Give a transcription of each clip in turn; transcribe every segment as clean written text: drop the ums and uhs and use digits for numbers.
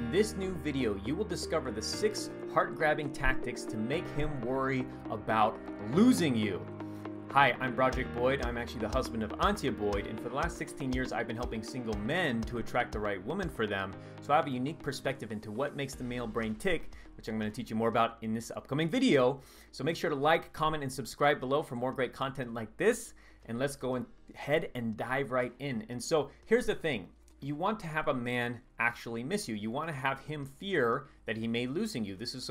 In this new video, you will discover the 6 heart-grabbing tactics to make him worry about losing you. Hi, I'm Brody. I'm actually the husband of Antia, and for the last 16 years, I've been helping single men to attract the right woman for them. So I have a unique perspective into what makes the male brain tick, which I'm going to teach you more about in this upcoming video. So make sure to like, comment, and subscribe below for more great content like this. And let's go ahead and dive right in. And so here's the thing. You want to have a man actually miss you. You want to have him fear that he may losing you. This is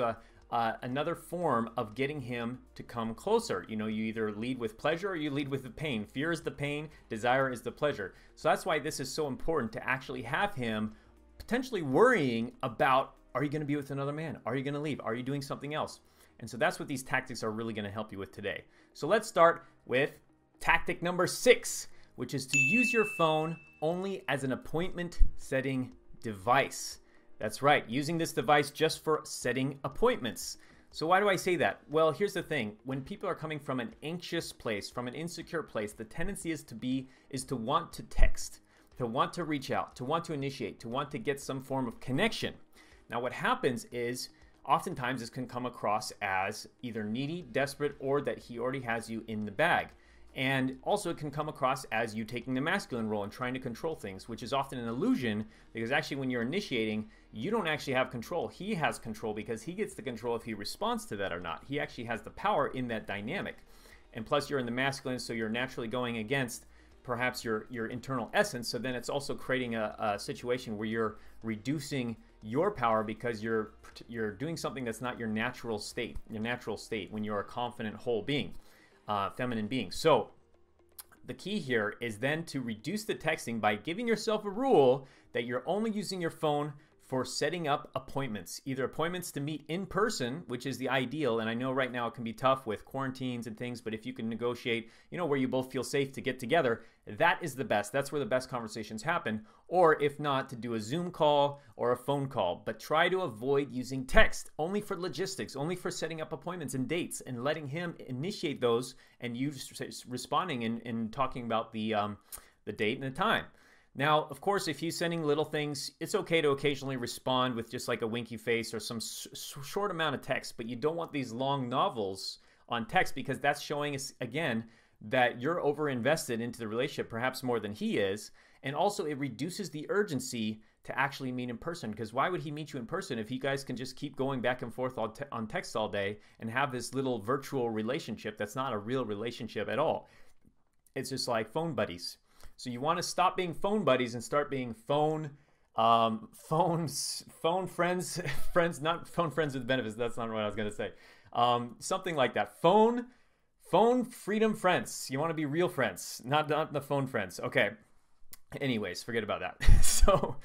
another form of getting him to come closer. You know, you either lead with pleasure or you lead with the pain. Fear is the pain, desire is the pleasure. So that's why this is so important, to actually have him potentially worrying about, are you going to be with another man? Are you going to leave? Are you doing something else? And so that's what these tactics are really going to help you with today. So let's start with tactic number 6, which is to use your phone only as an appointment setting device. That's right, using this device just for setting appointments. So why do I say that? Well, here's the thing. When people are coming from an anxious place, from an insecure place, the tendency is to want to text, to want to reach out, to want to initiate, to want to get some form of connection. Now what happens is, oftentimes this can come across as either needy, desperate, or that he already has you in the bag. And also it can come across as you taking the masculine role and trying to control things, which is often an illusion, because actually when you're initiating, you don't actually have control. He has control because he gets the control if he responds to that or not. He actually has the power in that dynamic. And plus you're in the masculine, so you're naturally going against perhaps your internal essence. So then it's also creating a situation where you're reducing your power because you're doing something that's not your natural state when you're a confident whole being. Feminine being. So the key here is then to reduce the texting by giving yourself a rule that you're only using your phone for setting up appointments, either appointments to meet in person, which is the ideal. And I know right now it can be tough with quarantines and things, but if you can negotiate, you know, where you both feel safe to get together, that is the best. That's where the best conversations happen. Or if not, to do a Zoom call or a phone call, but try to avoid using text, only for logistics, only for setting up appointments and dates, and letting him initiate those and you just responding and talking about the date and the time. Now, of course, if he's sending little things, it's okay to occasionally respond with just like a winky face or some short amount of text, but you don't want these long novels on text, because that's showing us, again, that you're over-invested into the relationship, perhaps more than he is. And also it reduces the urgency to actually meet in person, because why would he meet you in person if you guys can just keep going back and forth on text all day and have this little virtual relationship that's not a real relationship at all? It's just like phone buddies. So you want to stop being phone buddies and start being phone friends, not phone friends with benefits. That's not what I was going to say. Something like that. Phone freedom friends. You want to be real friends, not the phone friends. Okay. Anyways, forget about that. So,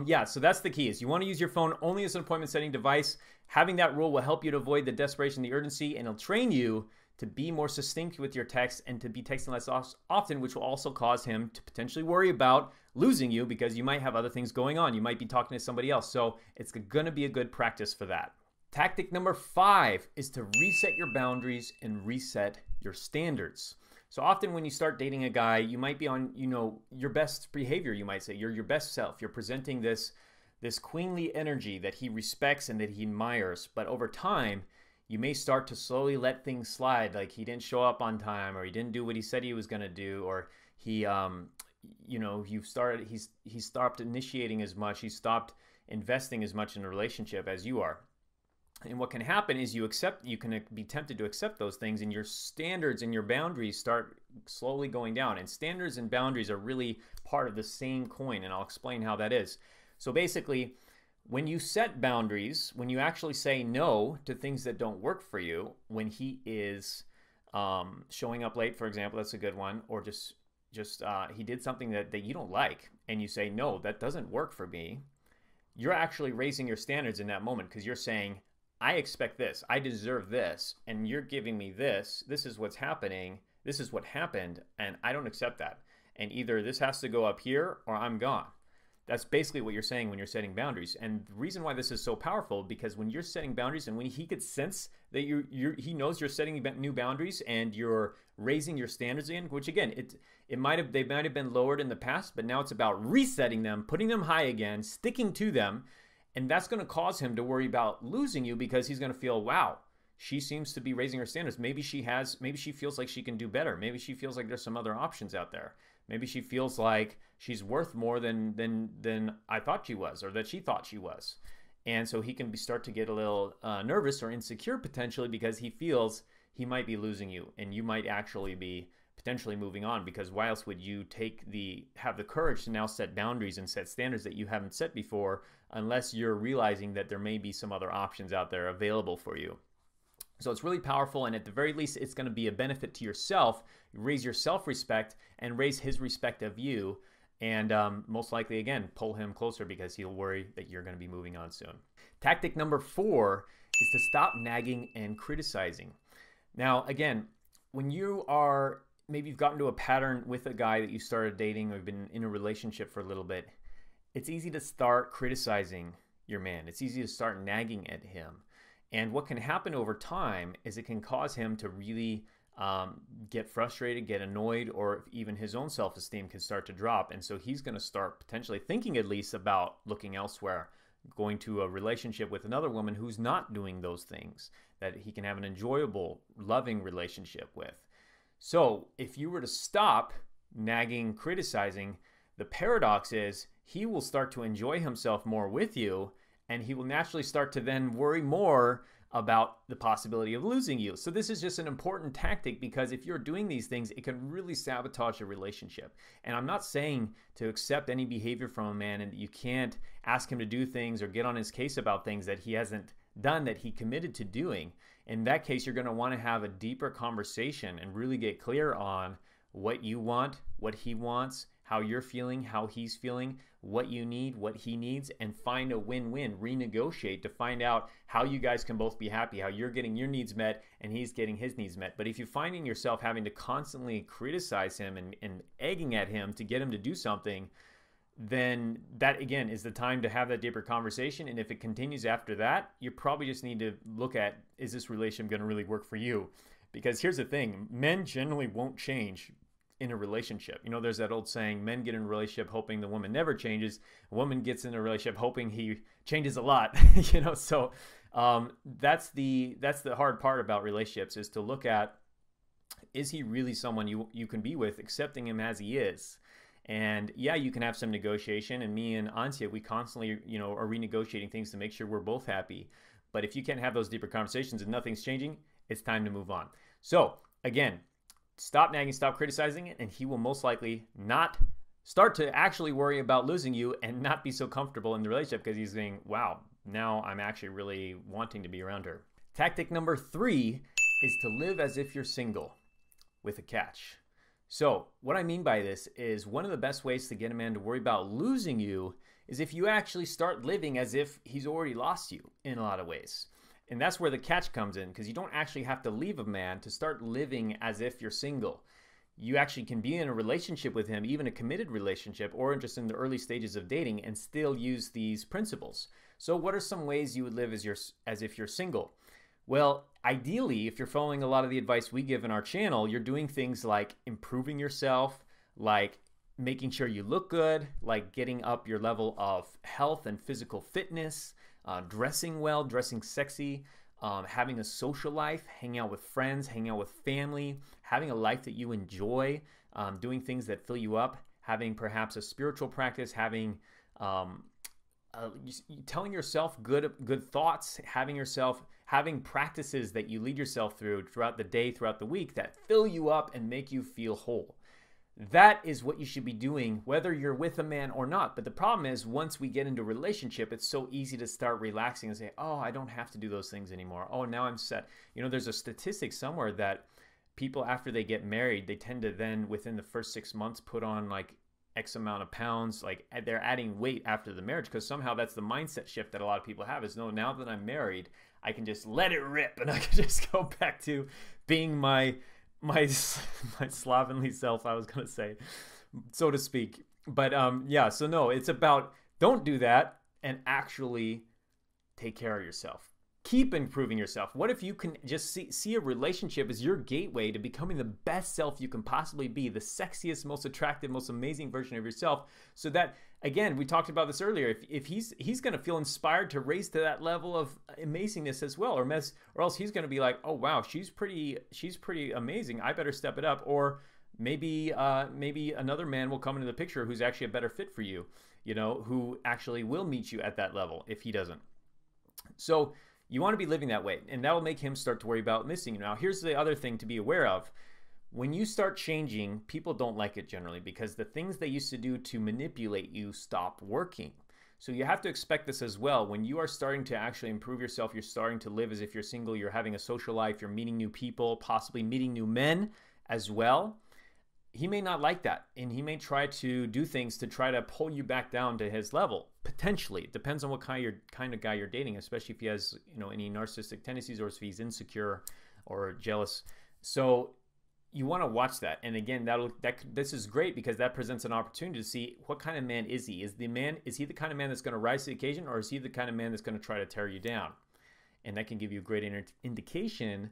yeah, so that's the key, is you want to use your phone only as an appointment setting device. Having that rule will help you to avoid the desperation, the urgency, and it'll train you to be more succinct with your text and to be texting less often, which will also cause him to potentially worry about losing you, because you might have other things going on. You might be talking to somebody else. So it's going to be a good practice for that. Tactic number 5 is to reset your boundaries and reset your standards. So often when you start dating a guy, you might be on, you know, your best behavior, you might say. You're your best self. You're presenting this queenly energy that he respects and that he admires. But over time, you may start to slowly let things slide, like he didn't show up on time, or he didn't do what he said he was going to do, or he, you know, he stopped initiating as much, he stopped investing as much in a relationship as you are. And what can happen is you can be tempted to accept those things, and your standards and your boundaries start slowly going down. And standards and boundaries are really part of the same coin, and I'll explain how that is. So basically, when you set boundaries, when you actually say no to things that don't work for you, when he is showing up late, for example, that's a good one, or just he did something that you don't like, and you say, no, that doesn't work for me, you're actually raising your standards in that moment, because you're saying, I expect this, I deserve this, and you're giving me this, this is what's happening, this is what happened, and I don't accept that. And either this has to go up here or I'm gone. That's basically what you're saying when you're setting boundaries. And the reason why this is so powerful, because when you're setting boundaries and when he could sense that he knows you're setting new boundaries and you're raising your standards again, which again, they might have been lowered in the past, but now it's about resetting them, putting them high again, sticking to them. And that's going to cause him to worry about losing you because he's going to feel, wow, she seems to be raising her standards. Maybe she feels like she can do better. Maybe she feels like there's some other options out there. Maybe she feels like she's worth more than I thought she was, or that she thought she was. And so he can start to get a little nervous or insecure potentially because he feels he might be losing you and you might actually be potentially moving on, because why else would you have the courage to now set boundaries and set standards that you haven't set before, unless you're realizing that there may be some other options out there available for you. So it's really powerful, and at the very least, it's going to be a benefit to yourself, raise your self-respect, and raise his respect of you, and most likely, again, pull him closer because he'll worry that you're going to be moving on soon. Tactic number 4 is to stop nagging and criticizing. Now, again, when maybe you've gotten to a pattern with a guy that you started dating or been in a relationship for a little bit, it's easy to start criticizing your man. It's easy to start nagging at him. And what can happen over time is it can cause him to really get frustrated, get annoyed, or even his own self-esteem can start to drop. And so he's going to start potentially thinking at least about looking elsewhere, going to a relationship with another woman who's not doing those things, that he can have an enjoyable, loving relationship with. So if you were to stop nagging, criticizing, the paradox is he will start to enjoy himself more with you, and he will naturally start to then worry more about the possibility of losing you. So this is just an important tactic, because if you're doing these things, it can really sabotage a relationship. And I'm not saying to accept any behavior from a man and that you can't ask him to do things or get on his case about things that he hasn't done, that he committed to doing. In that case, you're going to want to have a deeper conversation and really get clear on what you want, what he wants, how you're feeling, how he's feeling, what you need, what he needs, and find a win-win, renegotiate to find out how you guys can both be happy, how you're getting your needs met and he's getting his needs met. But if you're finding yourself having to constantly criticize him and egging at him to get him to do something, then that, again, is the time to have that deeper conversation. And if it continues after that, you probably just need to look at, is this relationship going to really work for you? Because here's the thing, men generally won't change in a relationship. You know, there's that old saying, men get in a relationship hoping the woman never changes. A woman gets in a relationship hoping he changes a lot. You know, so that's the hard part about relationships, is to look at, is he really someone you can be with, accepting him as he is? And yeah, you can have some negotiation, and me and Antia, we constantly, you know, are renegotiating things to make sure we're both happy. But if you can't have those deeper conversations and nothing's changing, it's time to move on. So again, stop nagging, stop criticizing it, and he will most likely not start to actually worry about losing you and not be so comfortable in the relationship, because he's saying, wow, now I'm actually really wanting to be around her. Tactic number 3 is to live as if you're single, with a catch. So what I mean by this is, one of the best ways to get a man to worry about losing you is if you actually start living as if he's already lost you in a lot of ways. And that's where the catch comes in, because you don't actually have to leave a man to start living as if you're single. You actually can be in a relationship with him, even a committed relationship, or just in the early stages of dating, and still use these principles. So what are some ways you would live as if you're single? Well, ideally, if you're following a lot of the advice we give in our channel, you're doing things like improving yourself, like making sure you look good, like getting up your level of health and physical fitness, dressing well, dressing sexy, having a social life, hanging out with friends, hanging out with family, having a life that you enjoy, doing things that fill you up, having perhaps a spiritual practice, having telling yourself good thoughts, having practices that you lead yourself through throughout the day, throughout the week, that fill you up and make you feel whole. That is what you should be doing, whether you're with a man or not. But the problem is, once we get into a relationship, it's so easy to start relaxing and say, oh, I don't have to do those things anymore. Oh, now I'm set. You know, there's a statistic somewhere that people, after they get married, they tend to then, within the first 6 months, put on like X amount of pounds. Like, they're adding weight after the marriage, because somehow that's the mindset shift that a lot of people have, is, no, now that I'm married, I can just let it rip and I can just go back to being my slovenly self, I was going to say, so to speak. But yeah, so no, it's about, don't do that and actually take care of yourself. keep improving yourself? What if you can just see a relationship as your gateway to becoming the best self you can possibly be, the sexiest, most attractive, most amazing version of yourself, so that, again, we talked about this earlier, if he's going to feel inspired to raise to that level of amazingness as well, or else he's going to be like, oh wow, she's pretty amazing, I better step it up. Or maybe another man will come into the picture who's actually a better fit for you, who actually will meet you at that level if he doesn't. So you want to be living that way, and that will make him start to worry about missing you. Now, here's the other thing to be aware of. When you start changing, people don't like it generally, because the things they used to do to manipulate you stop working. So you have to expect this as well. When you are starting to actually improve yourself, you're starting to live as if you're single, you're having a social life, you're meeting new people, possibly meeting new men as well. He may not like that, and he may try to do things to try to pull you back down to his level. Potentially. It depends on what kind of guy you're dating, especially if he has any narcissistic tendencies, or if he's insecure or jealous. So you want to watch that. And again, this is great, because that presents an opportunity to see what kind of man is he. Is he the kind of man that's going to rise to the occasion, or is he the kind of man that's going to try to tear you down? And that can give you a great indication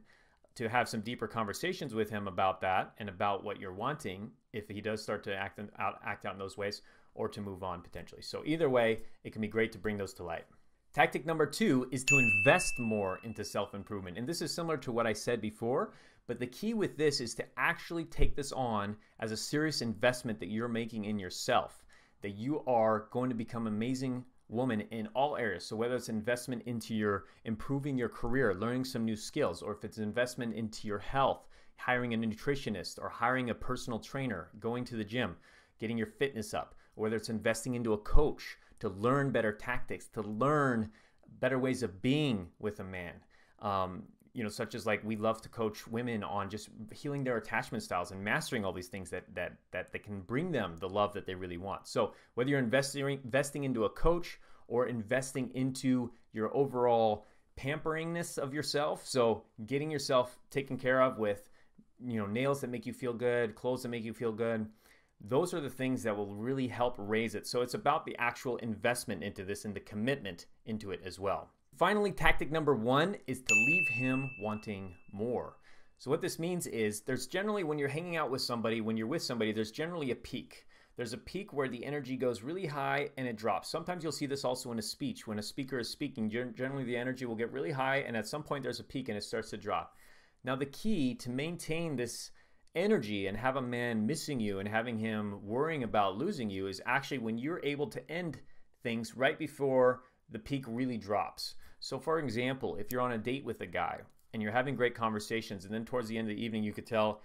to have some deeper conversations with him about that and about what you're wanting, if he does start to act out in those ways, or to move on potentially. So either way, it can be great to bring those to light. Tactic number 2 is to invest more into self-improvement. And this is similar to what I said before, but the key with this is to actually take this on as a serious investment that you're making in yourself, that you are going to become an amazing woman in all areas. So whether it's investment into your improving your career, learning some new skills, or if it's investment into your health, hiring a nutritionist or hiring a personal trainer, going to the gym, getting your fitness up, or whether it's investing into a coach to learn better tactics, to learn better ways of being with a man. Such as, like, we love to coach women on just healing their attachment styles and mastering all these things that can bring them the love that they really want. So whether you're investing into a coach, or investing into your overall pamperingness of yourself, so getting yourself taken care of with, nails that make you feel good, clothes that make you feel good, those are the things that will really help raise it. So it's about the actual investment into this and the commitment into it as well. Finally, tactic number 1 is to leave him wanting more. So what this means is, there's generally, when you're hanging out with somebody, when you're with somebody, there's generally a peak. There's a peak where the energy goes really high and it drops. Sometimes you'll see this also in a speech. When a speaker is speaking, generally the energy will get really high, and at some point there's a peak and it starts to drop. Now, the key to maintain this energy and have a man missing you and having him worrying about losing you is actually when you're able to end things right before the peak really drops. So for example, if you're on a date with a guy and you're having great conversations, and then towards the end of the evening you could tell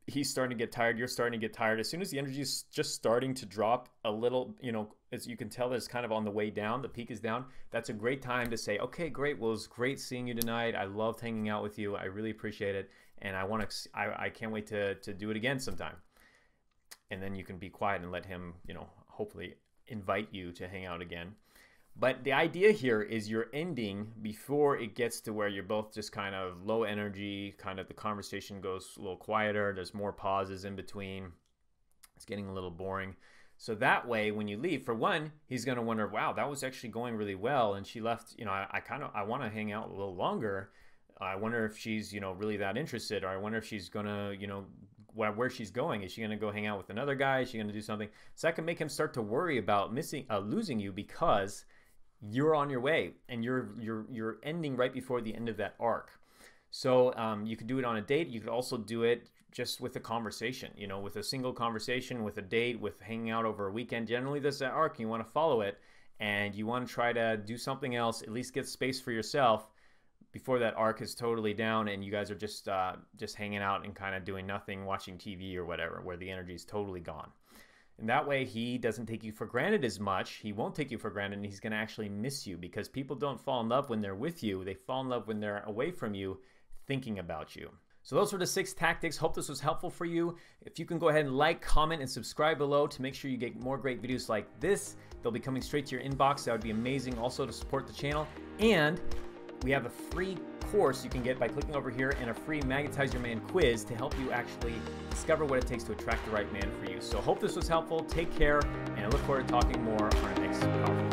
he's starting to get tired, you're starting to get tired, as soon as the energy is just starting to drop a little, as you can tell that it's kind of on the way down, the peak is down, that's a great time to say, okay, great, well, it was great seeing you tonight, I loved hanging out with you, I really appreciate it, and I can't wait to do it again sometime. And then you can be quiet and let him, hopefully invite you to hang out again. But the idea here is you're ending before it gets to where you're both just kind of low energy, kind of the conversation goes a little quieter, there's more pauses in between, it's getting a little boring. So that way, when you leave, for one, he's going to wonder, wow, that was actually going really well, and she left, I want to hang out a little longer. I wonder if she's, really that interested, or I wonder if she's going to, where she's going. Is she going to go hang out with another guy? Is she going to do something? So that can make him start to worry about losing you, because you're on your way and you're ending right before the end of that arc. So you could do it on a date. You could also do it just with a conversation, with a single conversation, with a date, with hanging out over a weekend. Generally, there's that arc. You want to follow it, and you want to try to do something else, at least get space for yourself before that arc is totally down and you guys are just hanging out and kind of doing nothing, watching TV or whatever, where the energy is totally gone. And that way he doesn't take you for granted as much. He won't take you for granted, and he's going to actually miss you, because people don't fall in love when they're with you. They fall in love when they're away from you, thinking about you. So those were the 6 tactics. Hope this was helpful for you. If you can go ahead and like, comment, and subscribe below to make sure you get more great videos like this. They'll be coming straight to your inbox. That would be amazing also to support the channel. And we have a free course you can get by clicking over here, and a free Magnetize Your Man quiz to help you actually discover what it takes to attract the right man for you. So hope this was helpful. Take care, and I look forward to talking more on our next conference.